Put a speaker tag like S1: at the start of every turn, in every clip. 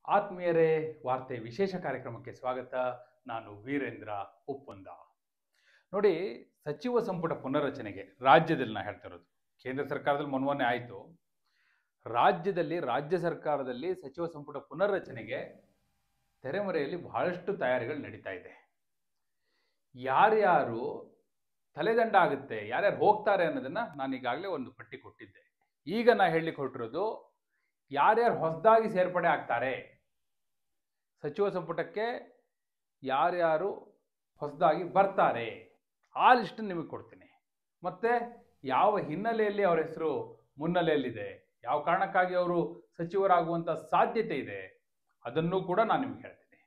S1: ಆತ್ಮೀಯರೇ, ವಾರ್ತೆ ವಿಶೇಷ ಕಾರ್ಯಕ್ರಮಕ್ಕೆ ಸ್ವಾಗತ. ನಾನು ವೀರೇಂದ್ರ ಉಪ್ಪಂದ. ನೋಡಿ, ಸಚಿವ ಸಂಪುಟ ಪುನರ್ರಚನೆಗೆ ರಾಜ್ಯದಲ್ಲಿ ನಾ ಹೇಳ್ತಾ ಇರೋದು, ಕೇಂದ್ರ ಸರ್ಕಾರದಲ್ಲಿ ಮೊನ್ನೆ ಆಯಿತು. ರಾಜ್ಯದಲ್ಲಿ ರಾಜ್ಯ ಸರ್ಕಾರದಲ್ಲಿ ಸಚಿವ ಸಂಪುಟ ಪುನರ್ರಚನೆಗೆ ತೆರೆಮರೆಯಲ್ಲಿ ಬಹಳಷ್ಟು ತಯಾರಿಗಳು ನಡೀತಾ ಇದೆ. ಯಾರ್ಯಾರು ತಲೆದಂಡ ಆಗುತ್ತೆ, ಯಾರ್ಯಾರು ಹೋಗ್ತಾರೆ ಅನ್ನೋದನ್ನ ನಾನು ಈಗಾಗಲೇ ಒಂದು ಪಟ್ಟಿ ಕೊಟ್ಟಿದ್ದೆ. ಈಗ ನಾ ಹೇಳಲಿಕ್ಕೆ ಹೊರಟಿರೋದು ಯಾರ್ಯಾರು ಹೊಸದಾಗಿ ಸೇರ್ಪಡೆ ಆಗ್ತಾರೆ, ಸಚಿವ ಸಂಪುಟಕ್ಕೆ ಯಾರ್ಯಾರು ಹೊಸದಾಗಿ ಬರ್ತಾರೆ, ಆ ಲಿಸ್ಟ್ ನಿಮಗೆ ಕೊಡ್ತೀನಿ. ಮತ್ತೆ ಯಾವ ಹಿನ್ನೆಲೆಯಲ್ಲಿ ಅವರ ಹೆಸರು ಮುನ್ನೆಲೆಯಲ್ಲಿದೆ, ಯಾವ ಕಾರಣಕ್ಕಾಗಿ ಅವರು ಸಚಿವರಾಗುವಂಥ ಸಾಧ್ಯತೆ ಇದೆ, ಅದನ್ನು ಕೂಡ ನಾನು ನಿಮ್ಗೆ ಹೇಳ್ತೀನಿ.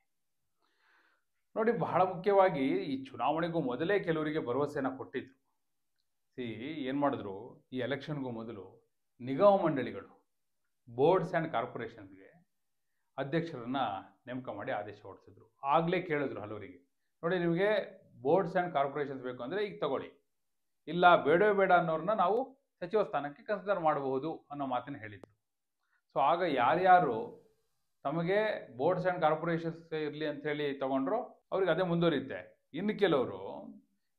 S1: ನೋಡಿ, ಬಹಳ ಮುಖ್ಯವಾಗಿ ಈ ಚುನಾವಣೆಗೂ ಮೊದಲೇ ಕೆಲವರಿಗೆ ಭರವಸೆನ ಕೊಟ್ಟಿದ್ರು. ಏನು ಮಾಡಿದ್ರು, ಈ ಎಲೆಕ್ಷನ್ಗೂ ಮೊದಲು ನಿಗಮ ಮಂಡಳಿಗಳು, ಬೋರ್ಡ್ಸ್ ಆ್ಯಂಡ್ ಕಾರ್ಪೊರೇಷನ್ಸ್ಗೆ ಅಧ್ಯಕ್ಷರನ್ನ ನೇಮಕ ಮಾಡಿ ಆದೇಶ ಹೊರಡಿಸಿದ್ರು. ಆಗಲೇ ಕೇಳಿದ್ರು ಹಲವರಿಗೆ, ನೋಡಿ ನಿಮಗೆ ಬೋರ್ಡ್ಸ್ ಆ್ಯಂಡ್ ಕಾರ್ಪೊರೇಷನ್ಸ್ ಬೇಕು ಅಂದರೆ ಈಗ ತಗೊಳ್ಳಿ, ಇಲ್ಲ ಬೇಡವೇ ಬೇಡ ಅನ್ನೋರನ್ನ ನಾವು ಸಚಿವ ಸ್ಥಾನಕ್ಕೆ ಕನ್ಸಿಡರ್ ಮಾಡಬಹುದು ಅನ್ನೋ ಮಾತನ್ನು ಹೇಳಿದ್ರು. ಸೊ ಆಗ ಯಾರ್ಯಾರು ತಮಗೆ ಬೋರ್ಡ್ಸ್ ಆ್ಯಂಡ್ ಕಾರ್ಪೊರೇಷನ್ಸ್ ಇರಲಿ ಅಂತ ಹೇಳಿ ತಗೊಂಡ್ರು ಅವ್ರಿಗೆ ಅದೇ ಮುಂದುವರಿಯುತ್ತೆ. ಇನ್ನು ಕೆಲವರು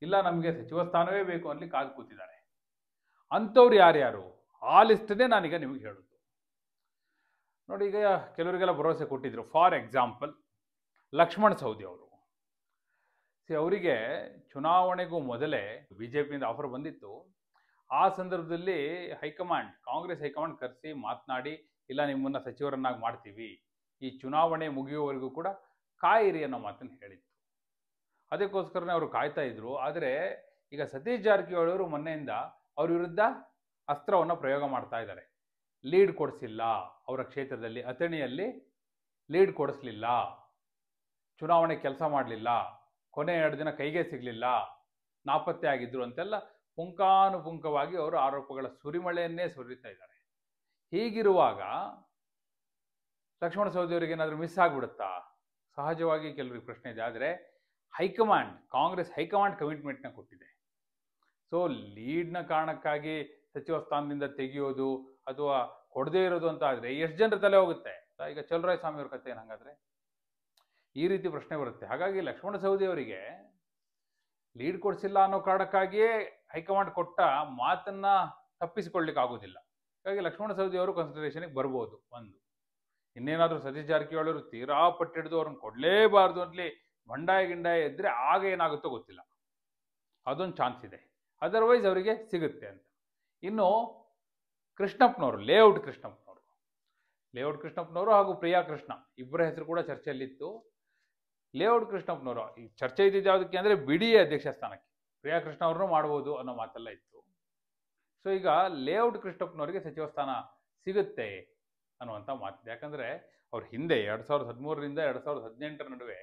S1: ಇಲ್ಲ ನಮಗೆ ಸಚಿವ ಸ್ಥಾನವೇ ಬೇಕು ಅಲ್ಲಿ ಕಾದು ಕೂತಿದ್ದಾರೆ. ಅಂಥವ್ರು ಯಾರ್ಯಾರು, ಆ ಲಿಸ್ಟನ್ನೇ ನಾನೀಗ ನಿಮಗೆ ಹೇಳೋದು. ನೋಡಿ, ಈಗ ಕೆಲವರಿಗೆಲ್ಲ ಭರವಸೆ ಕೊಟ್ಟಿದ್ರು. ಫಾರ್ ಎಕ್ಸಾಂಪಲ್ ಲಕ್ಷ್ಮಣ್ ಸವದಿ ಅವರು. ಅವರಿಗೆ ಚುನಾವಣೆಗೂ ಮೊದಲೇ ಬಿಜೆಪಿಯಿಂದ ಆಫರ್ ಬಂದಿತ್ತು. ಆ ಸಂದರ್ಭದಲ್ಲಿ ಹೈಕಮಾಂಡ್, ಕಾಂಗ್ರೆಸ್ ಹೈಕಮಾಂಡ್ ಕರೆಸಿ ಮಾತನಾಡಿ, ಇಲ್ಲ ನಿಮ್ಮನ್ನ ಸಚಿವರನ್ನಾಗಿ ಮಾಡ್ತೀವಿ, ಈ ಚುನಾವಣೆ ಮುಗಿಯುವವರೆಗೂ ಕೂಡ ಕಾಯಿರಿ ಅನ್ನೋ ಮಾತನ್ನು ಹೇಳಿತ್ತು. ಅದಕ್ಕೋಸ್ಕರನೇ ಅವರು ಕಾಯ್ತಾ ಇದ್ರು. ಆದರೆ ಈಗ ಸತೀಶ್ ಜಾರಕಿಹೊಳಿ ಅವರು ಮೊನ್ನೆಯಿಂದ ಅವ್ರ ವಿರುದ್ಧ ಅಸ್ತ್ರವನ್ನು ಪ್ರಯೋಗ ಮಾಡ್ತಾ ಇದ್ದಾರೆ. ಲೀಡ್ ಕೊಡಿಸಿಲ್ಲ, ಅವರ ಕ್ಷೇತ್ರದಲ್ಲಿ ಅಥಣಿಯಲ್ಲಿ ಲೀಡ್ ಕೊಡಿಸ್ಲಿಲ್ಲ, ಚುನಾವಣೆ ಕೆಲಸ ಮಾಡಲಿಲ್ಲ, ಕೊನೆ 2 ದಿನ ಕೈಗೆ ಸಿಗಲಿಲ್ಲ, ನಾಪತ್ತೆ ಆಗಿದ್ರು ಅಂತೆಲ್ಲ ಪುಂಖಾನುಪುಂಖವಾಗಿ ಅವರು ಆರೋಪಗಳ ಸುರಿಮಳೆಯನ್ನೇ ಸುರಿತಾ ಇದ್ದಾರೆ. ಹೀಗಿರುವಾಗ ಲಕ್ಷ್ಮಣ ಸವದಿ ಅವರಿಗೆ ಏನಾದರೂ ಮಿಸ್ ಆಗಿಬಿಡುತ್ತಾ? ಸಹಜವಾಗಿ ಕೆಲವರಿಗೆ ಪ್ರಶ್ನೆ ಇದೆ. ಆದರೆ ಹೈಕಮಾಂಡ್, ಕಾಂಗ್ರೆಸ್ ಹೈಕಮಾಂಡ್ ಕಮಿಟ್ಮೆಂಟ್ನ ಕೊಟ್ಟಿದೆ. ಸೊ ಲೀಡ್ನ ಕಾರಣಕ್ಕಾಗಿ ಸಚಿವ ಸ್ಥಾನದಿಂದ ತೆಗೆಯೋದು ಅಥವಾ ಕೊಡದೇ ಇರೋದು ಅಂತ ಆದರೆ ಎಷ್ಟು ಜನರ ತಲೆ ಹೋಗುತ್ತೆ? ಈಗ ಚಲುವರಾಯ ಸ್ವಾಮಿ ಅವ್ರ ಕಥೆ ಏನು ಹಾಗಾದ್ರೆ? ಈ ರೀತಿ ಪ್ರಶ್ನೆ ಬರುತ್ತೆ. ಹಾಗಾಗಿ ಲಕ್ಷ್ಮಣ ಸವದಿ ಅವರಿಗೆ ಲೀಡ್ ಕೊಡಿಸಿಲ್ಲ ಅನ್ನೋ ಕಾರಣಕ್ಕಾಗಿಯೇ ಹೈಕಮಾಂಡ್ ಕೊಟ್ಟ ಮಾತನ್ನ ತಪ್ಪಿಸಿಕೊಳ್ಳಿಕ್ಕೆ ಆಗೋದಿಲ್ಲ. ಹಾಗಾಗಿ ಲಕ್ಷ್ಮಣ ಸವದಿ ಅವರು ಕನ್ಸಿಡರೇಷನ್ಗೆ ಬರ್ಬೋದು. ಒಂದು, ಇನ್ನೇನಾದರೂ ಸತೀಶ್ ಜಾರಕಿಹೊಳಿ ಅವರು ತೀರಾ ಪಟ್ಟಿಡಿದು ಅವ್ರನ್ನ ಕೊಡಲೇಬಾರ್ದು ಅಂತಲಿ ಗಿಂಡಾಯ ಇದ್ರೆ ಆಗ ಏನಾಗುತ್ತೋ ಗೊತ್ತಿಲ್ಲ, ಅದೊಂದು ಚಾನ್ಸ್ ಇದೆ. ಅದರ್ವೈಸ್ ಅವರಿಗೆ ಸಿಗುತ್ತೆ ಅಂತ. ಇನ್ನು ಕೃಷ್ಣಪ್ಪನವರು, ಲೇಔಟ್ ಕೃಷ್ಣಪ್ಪನವರು ಹಾಗೂ ಪ್ರಿಯಾ ಕೃಷ್ಣ ಇಬ್ಬರ ಹೆಸರು ಕೂಡ ಚರ್ಚೆಯಲ್ಲಿತ್ತು. ಲೇಔಟ್ ಕೃಷ್ಣಪ್ಪನವರು ಈ ಚರ್ಚೆ ಇದ್ದಿದ್ದು ಯಾವುದಕ್ಕೆ ಅಂದರೆ ಬಿಡಿ ಅಧ್ಯಕ್ಷ ಸ್ಥಾನಕ್ಕೆ ಪ್ರಿಯಾ ಕೃಷ್ಣ ಅವ್ರನ್ನೂ ಮಾಡ್ಬೋದು ಅನ್ನೋ ಮಾತೆಲ್ಲ ಇತ್ತು. ಸೊ ಈಗ ಲೇಔಟ್ ಕೃಷ್ಣಪ್ಪನವರಿಗೆ ಸಚಿವ ಸ್ಥಾನ ಸಿಗುತ್ತೆ ಅನ್ನುವಂಥ ಮಾತಿದೆ. ಯಾಕಂದರೆ ಅವ್ರ ಹಿಂದೆ 2013ರಿಂದ 2018 ನಡುವೆ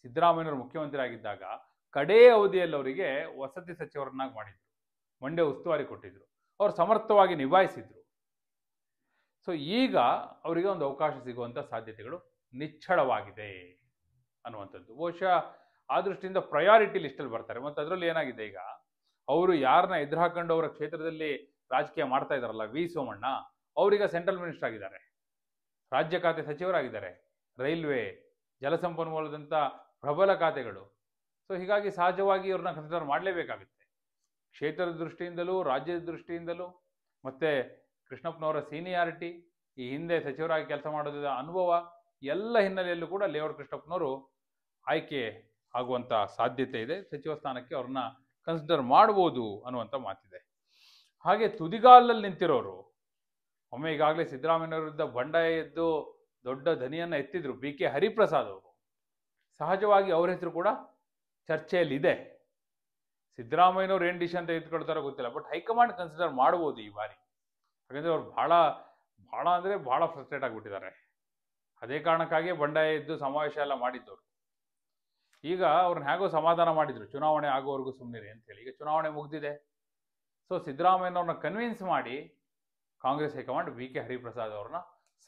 S1: ಸಿದ್ದರಾಮಯ್ಯನವರು ಮುಖ್ಯಮಂತ್ರಿ ಆಗಿದ್ದಾಗ ಕಡೇ ಅವಧಿಯಲ್ಲಿ ಅವರಿಗೆ ವಸತಿ ಸಚಿವರನ್ನಾಗಿ ಮಾಡಿದ್ರು, ಮಂಡ್ಯ ಉಸ್ತುವಾರಿ ಕೊಟ್ಟಿದ್ರು, ಅವ್ರು ಸಮರ್ಥವಾಗಿ ನಿಭಾಯಿಸಿದ್ರು. ಸೊ ಈಗ ಅವರಿಗೆ ಒಂದು ಅವಕಾಶ ಸಿಗುವಂಥ ಸಾಧ್ಯತೆಗಳು ನಿಚ್ಚಳವಾಗಿದೆ ಅನ್ನುವಂಥದ್ದು. ಬಹುಶಃ ಆ ದೃಷ್ಟಿಯಿಂದ ಪ್ರಯಾರಿಟಿ ಲಿಸ್ಟಲ್ಲಿ ಬರ್ತಾರೆ. ಮತ್ತು ಅದರಲ್ಲಿ ಏನಾಗಿದೆ, ಈಗ ಅವರು ಯಾರನ್ನ ಎದುರು ಹಾಕೊಂಡು ಅವರ ಕ್ಷೇತ್ರದಲ್ಲಿ ರಾಜಕೀಯ ಮಾಡ್ತಾ ಇದ್ದಾರಲ್ಲ, ವಿ ಸೋಮಣ್ಣ ಅವರೀಗ ಸೆಂಟ್ರಲ್ ಮಿನಿಸ್ಟರ್ ಆಗಿದ್ದಾರೆ, ರಾಜ್ಯ ಖಾತೆ ಸಚಿವರಾಗಿದ್ದಾರೆ, ರೈಲ್ವೆ, ಜಲಸಂಪನ್ಮೂಲದಂಥ ಪ್ರಬಲ ಖಾತೆಗಳು. ಸೊ ಹೀಗಾಗಿ ಸಹಜವಾಗಿ ಅವ್ರನ್ನ ಕನ್ಸಿಡರ್ ಮಾಡಲೇಬೇಕಾಗುತ್ತೆ, ಕ್ಷೇತ್ರದ ದೃಷ್ಟಿಯಿಂದಲೂ ರಾಜ್ಯದ ದೃಷ್ಟಿಯಿಂದಲೂ. ಮತ್ತು ಕೃಷ್ಣಪ್ಪನವರ ಸೀನಿಯಾರಿಟಿ, ಈ ಹಿಂದೆ ಸಚಿವರಾಗಿ ಕೆಲಸ ಮಾಡೋದ ಅನುಭವ, ಎಲ್ಲ ಹಿನ್ನೆಲೆಯಲ್ಲೂ ಕೂಡ ಲೇಔಟ್ ಕೃಷ್ಣಪ್ಪನವರು ಆಯ್ಕೆ ಆಗುವಂಥ ಸಾಧ್ಯತೆ ಇದೆ. ಸಚಿವ ಸ್ಥಾನಕ್ಕೆ ಅವ್ರನ್ನ ಕನ್ಸಿಡರ್ ಮಾಡ್ಬೋದು ಅನ್ನುವಂಥ ಮಾತಿದೆ. ಹಾಗೆ ತುದಿಗಾಲಲ್ಲಿ ನಿಂತಿರೋರು, ಒಮ್ಮೆ ಈಗಾಗಲೇ ಸಿದ್ದರಾಮಯ್ಯವ್ರ ವಿರುದ್ಧ ಬಂಡಾಯ ಎದ್ದು ದೊಡ್ಡ ಧ್ವನಿಯನ್ನು ಎತ್ತಿದ್ರು ಬಿ ಕೆ ಹರಿಪ್ರಸಾದ್ ಅವರು. ಸಹಜವಾಗಿ ಅವರ ಹೆಸರು ಕೂಡ ಚರ್ಚೆಯಲ್ಲಿದೆ. ಸಿದ್ದರಾಮಯ್ಯನವ್ರು ಏನು ಡಿಸಿಷನ್ ತೆಗೆದುಕೊಳ್ತಾರೋ ಗೊತ್ತಿಲ್ಲ, ಬಟ್ ಹೈಕಮಾಂಡ್ ಕನ್ಸಿಡರ್ ಮಾಡ್ಬೋದು ಈ ಬಾರಿ. ಯಾಕಂದರೆ ಅವ್ರು ಬಹಳ ಫ್ರಸ್ಟ್ರೇಟ್ ಆಗಿಬಿಟ್ಟಿದ್ದಾರೆ. ಅದೇ ಕಾರಣಕ್ಕಾಗಿ ಬಂಡಾಯ ಎದ್ದು ಸಮಾವೇಶ ಎಲ್ಲ ಮಾಡಿದ್ದವರು. ಈಗ ಅವ್ರನ್ನ ಹೇಗೋ ಸಮಾಧಾನ ಮಾಡಿದ್ರು, ಚುನಾವಣೆ ಆಗೋವರೆಗೂ ಸುಮ್ಮನಿರಿ ಅಂತೇಳಿ. ಈಗ ಚುನಾವಣೆ ಮುಗಿದಿದೆ. ಸೊ ಸಿದ್ದರಾಮಯ್ಯನವ್ರನ್ನ ಕನ್ವಿನ್ಸ್ ಮಾಡಿ Congress high command B K Hariprasad ಅವ್ರನ್ನ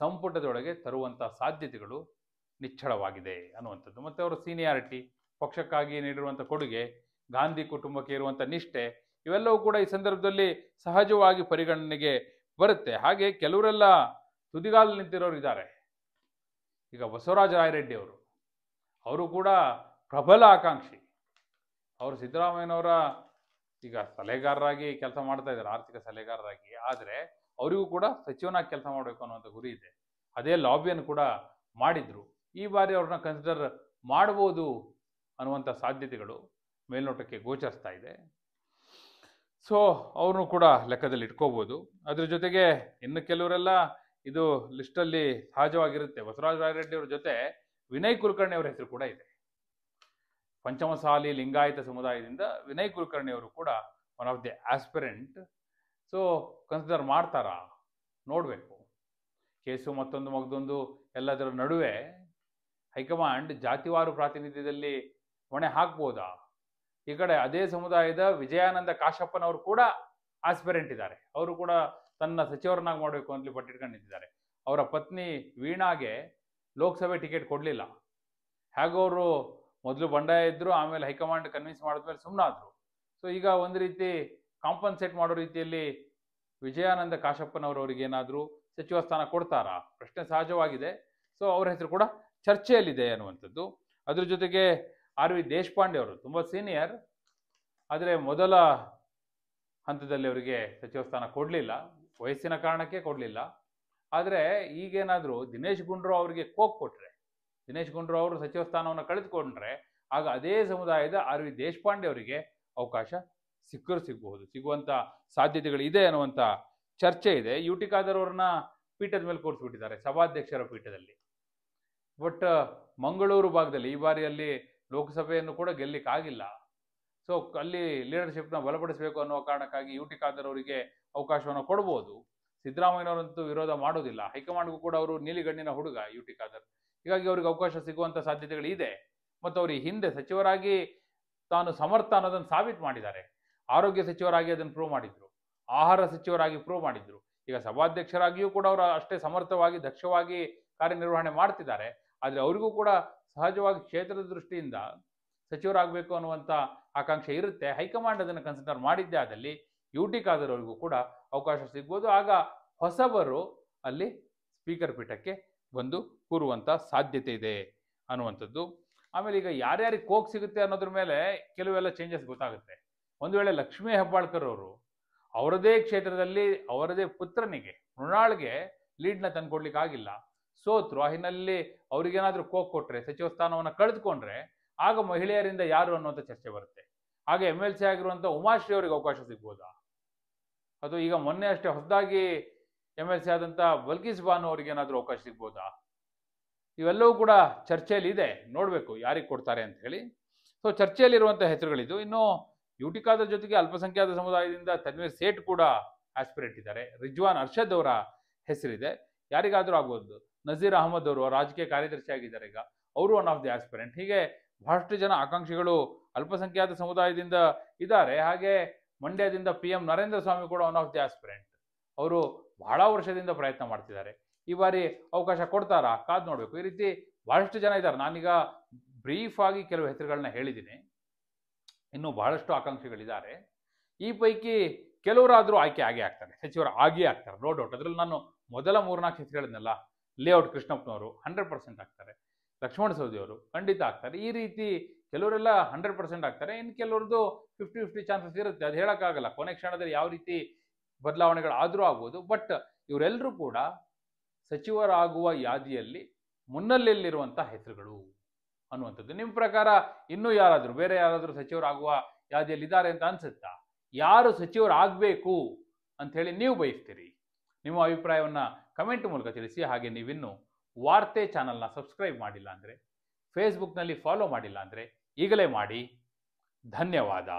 S1: ಸಂಪುಟದೊಳಗೆ ತರುವಂಥ ಸಾಧ್ಯತೆಗಳು ನಿಚ್ಚಳವಾಗಿದೆ ಅನ್ನುವಂಥದ್ದು. ಮತ್ತು ಅವರ ಸೀನಿಯಾರಿಟಿ, ಪಕ್ಷಕ್ಕಾಗಿ ನೀಡಿರುವಂಥ ಕೊಡುಗೆ, ಗಾಂಧಿ ಕುಟುಂಬಕ್ಕೆ ಇರುವಂಥ ನಿಷ್ಠೆ, ಇವೆಲ್ಲವೂ ಕೂಡ ಈ ಸಂದರ್ಭದಲ್ಲಿ ಸಹಜವಾಗಿ ಪರಿಗಣನೆಗೆ ಬರುತ್ತೆ. ಹಾಗೆ ಕೆಲವರೆಲ್ಲ ತುದಿಗಾಲಲ್ಲಿ ನಿಂತಿರೋರು ಇದ್ದಾರೆ. ಈಗ ಬಸವರಾಜ ರಾಯರೆಡ್ಡಿ ಅವರು ಕೂಡ ಪ್ರಬಲ ಆಕಾಂಕ್ಷಿ. ಅವರು ಸಿದ್ದರಾಮಯ್ಯನವರ ಈಗ ಸಲಹೆಗಾರರಾಗಿ ಕೆಲಸ ಮಾಡ್ತಾ ಇದ್ದಾರೆ, ಆರ್ಥಿಕ ಸಲಹೆಗಾರರಾಗಿ. ಆದರೆ ಅವರಿಗೂ ಕೂಡ ಸಚಿವನಾಗಿ ಕೆಲಸ ಮಾಡಬೇಕು ಅನ್ನುವಂಥ ಗುರಿ ಇದೆ. ಅದೇ ಲಾಬಿಯನ್ನು ಕೂಡ ಮಾಡಿದ್ರು. ಈ ಬಾರಿ ಅವ್ರನ್ನ ಕನ್ಸಿಡರ್ ಮಾಡ್ಬೋದು ಅನ್ನುವಂಥ ಸಾಧ್ಯತೆಗಳು ಮೇಲ್ನೋಟಕ್ಕೆ ಗೋಚರಿಸ್ತಾ ಇದೆ. ಸೊ ಅವ್ರನ್ನೂ ಕೂಡ ಲೆಕ್ಕದಲ್ಲಿ ಇಟ್ಕೋಬೋದು. ಅದ್ರ ಜೊತೆಗೆ ಇನ್ನು ಕೆಲವರೆಲ್ಲ ಇದು ಲಿಸ್ಟಲ್ಲಿ ಸಹಜವಾಗಿರುತ್ತೆ. ಬಸವರಾಜ ರಾಯರೆಡ್ಡಿ ಅವ್ರ ಜೊತೆ ವಿನಯ್ ಕುಲಕರ್ಣಿ ಅವರ ಹೆಸರು ಕೂಡ ಇದೆ. ಪಂಚಮಸಾಲಿ ಲಿಂಗಾಯತ ಸಮುದಾಯದಿಂದ ವಿನಯ್ ಕುಲಕರ್ಣಿ ಅವರು ಕೂಡ one of the aspirant. So consider ಮಾಡ್ತಾರಾ ನೋಡಬೇಕು. ಕೇಸು ಮತ್ತೊಂದು ಮಗದೊಂದು ಎಲ್ಲದರ ನಡುವೆ ಹೈಕಮಾಂಡ್ ಜಾತಿವಾರು ಪ್ರಾತಿನಿಧ್ಯದಲ್ಲಿ ಹೊಣೆ ಹಾಕ್ಬೋದಾ? ಈ ಕಡೆ ಅದೇ ಸಮುದಾಯದ ವಿಜಯಾನಂದ ಕಾಶಪ್ಪನವರು ಕೂಡ ಆಸ್ಪಿರೆಂಟ್ ಇದ್ದಾರೆ. ಅವರು ಕೂಡ ತನ್ನ ಸಚಿವರನ್ನಾಗಿ ಮಾಡಬೇಕು ಅಂತಲಿ ಪಟ್ಟಿಟ್ಕೊಂಡು ನಿಂತಿದ್ದಾರೆ. ಅವರ ಪತ್ನಿ ವೀಣಾಗೆ ಲೋಕಸಭೆ ಟಿಕೆಟ್ ಕೊಡಲಿಲ್ಲ. ಹೇಗೋ ಅವರು ಮೊದಲು ಬಂಡಾಯ ಇದ್ದರು, ಆಮೇಲೆ ಹೈಕಮಾಂಡ್ ಕನ್ವಿನ್ಸ್ ಮಾಡಿದ್ಮೇಲೆ ಸುಮ್ಮನಾದ್ರು. ಸೊ ಈಗ ಒಂದು ರೀತಿ ಕಾಂಪನ್ಸೇಟ್ ಮಾಡೋ ರೀತಿಯಲ್ಲಿ ವಿಜಯಾನಂದ ಕಾಶಪ್ಪನವರವರಿಗೆ ಏನಾದರೂ ಸಚಿವ ಸ್ಥಾನ ಕೊಡ್ತಾರಾ? ಪ್ರಶ್ನೆ ಸಹಜವಾಗಿದೆ. ಸೊ ಅವರ ಹೆಸರು ಕೂಡ ಚರ್ಚೆಯಲ್ಲಿದೆ ಅನ್ನುವಂಥದ್ದು. ಅದ್ರ ಜೊತೆಗೆ ಆರ್ ವಿ ದೇಶಪಾಂಡೆ ಅವರು ತುಂಬ ಸೀನಿಯರ್, ಆದರೆ ಮೊದಲ ಹಂತದಲ್ಲಿ ಅವರಿಗೆ ಸಚಿವ ಸ್ಥಾನ ಕೊಡಲಿಲ್ಲ, ವಯಸ್ಸಿನ ಕಾರಣಕ್ಕೆ ಕೊಡಲಿಲ್ಲ. ಆದರೆ ಈಗೇನಾದರೂ ದಿನೇಶ್ ಗುಂಡೂರಾವ್ ಅವರಿಗೆ ಕೋಕ್ ಕೊಟ್ಟರೆ, ದಿನೇಶ್ ಗುಂಡೂರಾವ್ ಅವರು ಸಚಿವ ಸ್ಥಾನವನ್ನು ಕಳೆದುಕೊಂಡ್ರೆ, ಆಗ ಅದೇ ಸಮುದಾಯದ ಆರ್ ವಿ ದೇಶಪಾಂಡೆ ಅವರಿಗೆ ಅವಕಾಶ ಸಿಗುವಂಥ ಸಾಧ್ಯತೆಗಳಿದೆ ಅನ್ನುವಂಥ ಚರ್ಚೆ ಇದೆ. ಯು ಟಿ ಖಾದರ್ ಅವ್ರನ್ನ ಪೀಠದ ಮೇಲೆ ಕೂರಿಸ್ಬಿಟ್ಟಿದ್ದಾರೆ, ಸಭಾಧ್ಯಕ್ಷರ ಪೀಠದಲ್ಲಿ. ಬಟ್ ಮಂಗಳೂರು ಭಾಗದಲ್ಲಿ ಈ ಬಾರಿಯಲ್ಲಿ ಲೋಕಸಭೆಯನ್ನು ಕೂಡ ಗೆಲ್ಲಿಕ್ಕಾಗಿಲ್ಲ. ಸೊ ಅಲ್ಲಿ ಲೀಡರ್ಶಿಪ್ನ ಬಲಪಡಿಸಬೇಕು ಅನ್ನುವ ಕಾರಣಕ್ಕಾಗಿ ಯು ಟಿ ಖಾದರ್ ಅವರಿಗೆ ಅವಕಾಶವನ್ನು ಕೊಡ್ಬೋದು. ಸಿದ್ದರಾಮಯ್ಯನವರಂತೂ ವಿರೋಧ ಮಾಡೋದಿಲ್ಲ. ಹೈಕಮಾಂಡ್ಗೂ ಕೂಡ ಅವರು ನೀಲಿಗಣ್ಣಿನ ಹುಡುಗ ಯು ಟಿ ಖಾದರ್. ಹೀಗಾಗಿ ಅವ್ರಿಗೆ ಅವಕಾಶ ಸಿಗುವಂಥ ಸಾಧ್ಯತೆಗಳಿದೆ. ಮತ್ತು ಅವರು ಹಿಂದೆ ಸಚಿವರಾಗಿ ತಾನು ಸಮರ್ಥ ಅನ್ನೋದನ್ನು ಸಾಬೀತು ಮಾಡಿದ್ದಾರೆ. ಆರೋಗ್ಯ ಸಚಿವರಾಗಿ ಅದನ್ನು ಪ್ರೂವ್ ಮಾಡಿದ್ರು, ಆಹಾರ ಸಚಿವರಾಗಿ ಪ್ರೂವ್ ಮಾಡಿದ್ರು. ಈಗ ಸಭಾಧ್ಯಕ್ಷರಾಗಿಯೂ ಕೂಡ ಅವರು ಅಷ್ಟೇ ಸಮರ್ಥವಾಗಿ ದಕ್ಷವಾಗಿ ಕಾರ್ಯನಿರ್ವಹಣೆ ಮಾಡ್ತಿದ್ದಾರೆ. ಆದರೆ ಅವರಿಗೂ ಕೂಡ ಸಹಜವಾಗಿ ಕ್ಷೇತ್ರದ ದೃಷ್ಟಿಯಿಂದ ಸಚಿವರಾಗಬೇಕು ಅನ್ನುವಂಥ ಆಕಾಂಕ್ಷೆ ಇರುತ್ತೆ. ಹೈಕಮಾಂಡ್ ಅದನ್ನು ಕನ್ಸಿಡರ್ ಮಾಡಿದ್ದೇ ಆದಲ್ಲಿ ಯು ಟಿ ಖಾದರ್ ಅವರಿಗೂ ಕೂಡ ಅವಕಾಶ ಸಿಗ್ಬೋದು. ಆಗ ಹೊಸಬರು ಅಲ್ಲಿ ಸ್ಪೀಕರ್ ಪೀಠಕ್ಕೆ ಬಂದು ಕೂರುವಂಥ ಸಾಧ್ಯತೆ ಇದೆ ಅನ್ನುವಂಥದ್ದು. ಆಮೇಲೆ ಈಗ ಯಾರ್ಯಾರಿಗೆ ಕೋಕ್ ಸಿಗುತ್ತೆ ಅನ್ನೋದ್ರ ಮೇಲೆ ಕೆಲವೆಲ್ಲ ಚೇಂಜಸ್ ಗೊತ್ತಾಗುತ್ತೆ. ಒಂದು ವೇಳೆ ಲಕ್ಷ್ಮೀ ಹೆಬ್ಬಾಳ್ಕರ್ ಅವರು ಅವರದೇ ಕ್ಷೇತ್ರದಲ್ಲಿ ಅವರದೇ ಪುತ್ರನಿಗೆ ಮೃಣಾಳ್ಗೆ ಲೀಡ್ನ ತಂದುಕೊಡ್ಲಿಕ್ಕೆ ಆಗಿಲ್ಲ, ಸೋತ್ರು, ಹಿನ್ನೆಲೆಯಲ್ಲಿ ಅವ್ರಿಗೇನಾದರೂ ಕೋಕ್ ಕೊಟ್ಟರೆ, ಸಚಿವ ಸ್ಥಾನವನ್ನು ಕಳೆದುಕೊಂಡ್ರೆ, ಆಗ ಮಹಿಳೆಯರಿಂದ ಯಾರು ಅನ್ನುವಂಥ ಚರ್ಚೆ ಬರುತ್ತೆ. ಆಗ MLC ಆಗಿರುವಂಥ ಉಮಾಶ್ರೀ ಅವರಿಗೆ ಅವಕಾಶ ಸಿಗ್ಬೋದಾ? ಅಥವಾ ಈಗ ಮೊನ್ನೆ ಅಷ್ಟೇ ಹೊಸದಾಗಿ MLC ಆದಂಥ ಬಲ್ಕೀಸ್ ಬಾನು ಅವ್ರಿಗೇನಾದರೂ ಅವಕಾಶ ಸಿಗ್ಬೋದಾ? ಇವೆಲ್ಲವೂ ಕೂಡ ಚರ್ಚೆಯಲ್ಲಿ ಇದೆ. ನೋಡಬೇಕು ಯಾರಿಗೆ ಕೊಡ್ತಾರೆ ಅಂತ ಹೇಳಿ. ಸೊ ಚರ್ಚೆಯಲ್ಲಿರುವಂಥ ಹೆಸರುಗಳಿದು. ಇನ್ನು ಯು ಟಿ ಖಾದರ್ ಜೊತೆಗೆ ಅಲ್ಪಸಂಖ್ಯಾತ ಸಮುದಾಯದಿಂದ ತನ್ವೀರ್ ಸೇಠ್ ಕೂಡ ಆಸ್ಪಿರೆಂಟ್ ಇದ್ದಾರೆ. ರಿಜ್ವಾನ್ ಅರ್ಷದ್ ಅವರ ಹೆಸರಿದೆ. ಯಾರಿಗಾದರೂ ಆಗ್ಬೋದು. ನಜೀರ್ ಅಹಮದ್ ಅವರು ರಾಜಕೀಯ ಕಾರ್ಯದರ್ಶಿ ಆಗಿದ್ದಾರೆ, ಈಗ ಅವರು ಒನ್ ಆಫ್ ದಿ ಆಸ್ಪಿರೆಂಟ್. ಹೀಗೆ ಬಹಳಷ್ಟು ಜನ ಆಕಾಂಕ್ಷಿಗಳು ಅಲ್ಪಸಂಖ್ಯಾತ ಸಮುದಾಯದಿಂದ ಇದ್ದಾರೆ. ಹಾಗೆ ಮಂಡ್ಯದಿಂದ PM ನರೇಂದ್ರ ಸ್ವಾಮಿ ಕೂಡ ಒನ್ ಆಫ್ ದಿ ಆಸ್ಪಿರೆಂಟ್. ಅವರು ಬಹಳ ವರ್ಷದಿಂದ ಪ್ರಯತ್ನ ಮಾಡ್ತಿದ್ದಾರೆ. ಈ ಬಾರಿ ಅವಕಾಶ ಕೊಡ್ತಾರಾ? ಕಾದು ನೋಡಬೇಕು. ಈ ರೀತಿ ಬಹಳಷ್ಟು ಜನ ಇದ್ದಾರೆ. ನಾನೀಗ ಬ್ರೀಫ್ ಆಗಿ ಕೆಲವು ಹೆಸರುಗಳನ್ನ ಹೇಳಿದ್ದೀನಿ. ಇನ್ನು ಬಹಳಷ್ಟು ಆಕಾಂಕ್ಷಿಗಳಿದ್ದಾರೆ. ಈ ಪೈಕಿ ಕೆಲವರಾದರೂ ಆಯ್ಕೆ ಆಗೇ ಆಗ್ತಾರೆ, ಸಚಿವರು ಆಗೇ ಆಗ್ತಾರೆ, ನೋ ಡೌಟ್. ಅದರಲ್ಲಿ ನಾನು ಮೊದಲ 3-4 ಹೆಸರುಗಳನ್ನೆಲ್ಲ, ಲೇಔಟ್ ಕೃಷ್ಣಪ್ಪನವರು 100% ಆಗ್ತಾರೆ, ಲಕ್ಷ್ಮಣ ಸವದಿ ಅವರು ಖಂಡಿತ ಆಗ್ತಾರೆ. ಈ ರೀತಿ ಕೆಲವರೆಲ್ಲ 100% ಆಗ್ತಾರೆ. ಇನ್ನು ಕೆಲವ್ರದ್ದು 50-50 ಚಾನ್ಸಸ್ ಇರುತ್ತೆ. ಅದು ಹೇಳೋಕ್ಕಾಗಲ್ಲ, ಕೊನೆ ಕ್ಷಣದಲ್ಲಿ ಯಾವ ರೀತಿ ಬದಲಾವಣೆಗಳು ಆದರೂ ಆಗ್ಬೋದು. ಬಟ್ ಇವರೆಲ್ಲರೂ ಕೂಡ ಸಚಿವರಾಗುವ ಯಾದಿಯಲ್ಲಿ ಮುನ್ನೆಲೆಯಲ್ಲಿರುವಂಥ ಹೆಸರುಗಳು ಅನ್ನುವಂಥದ್ದು. ನಿಮ್ಮ ಪ್ರಕಾರ ಇನ್ನೂ ಯಾರಾದರೂ ಬೇರೆ ಯಾರಾದರೂ ಸಚಿವರಾಗುವ ಯಾದಿಯಲ್ಲಿದ್ದಾರೆ ಅಂತ ಅನ್ಸುತ್ತಾ? ಯಾರು ಸಚಿವರಾಗಬೇಕು ಅಂಥೇಳಿ ನೀವು ಬಯಸ್ತೀರಿ? ನಿಮ್ಮ ಅಭಿಪ್ರಾಯವನ್ನು ಕಮೆಂಟ್ ಮೂಲಕ ತಿಳಿಸಿ. ಹಾಗೆ ನೀವಿನ್ನೂ ವಾರ್ತೆ ಚಾನಲ್ನ ಸಬ್ಸ್ಕ್ರೈಬ್ ಮಾಡಿಲ್ಲ ಅಂದರೆ, ಫೇಸ್ಬುಕ್ನಲ್ಲಿ ಫಾಲೋ ಮಾಡಿಲ್ಲ ಅಂದರೆ ಈಗಲೇ ಮಾಡಿ. ಧನ್ಯವಾದ.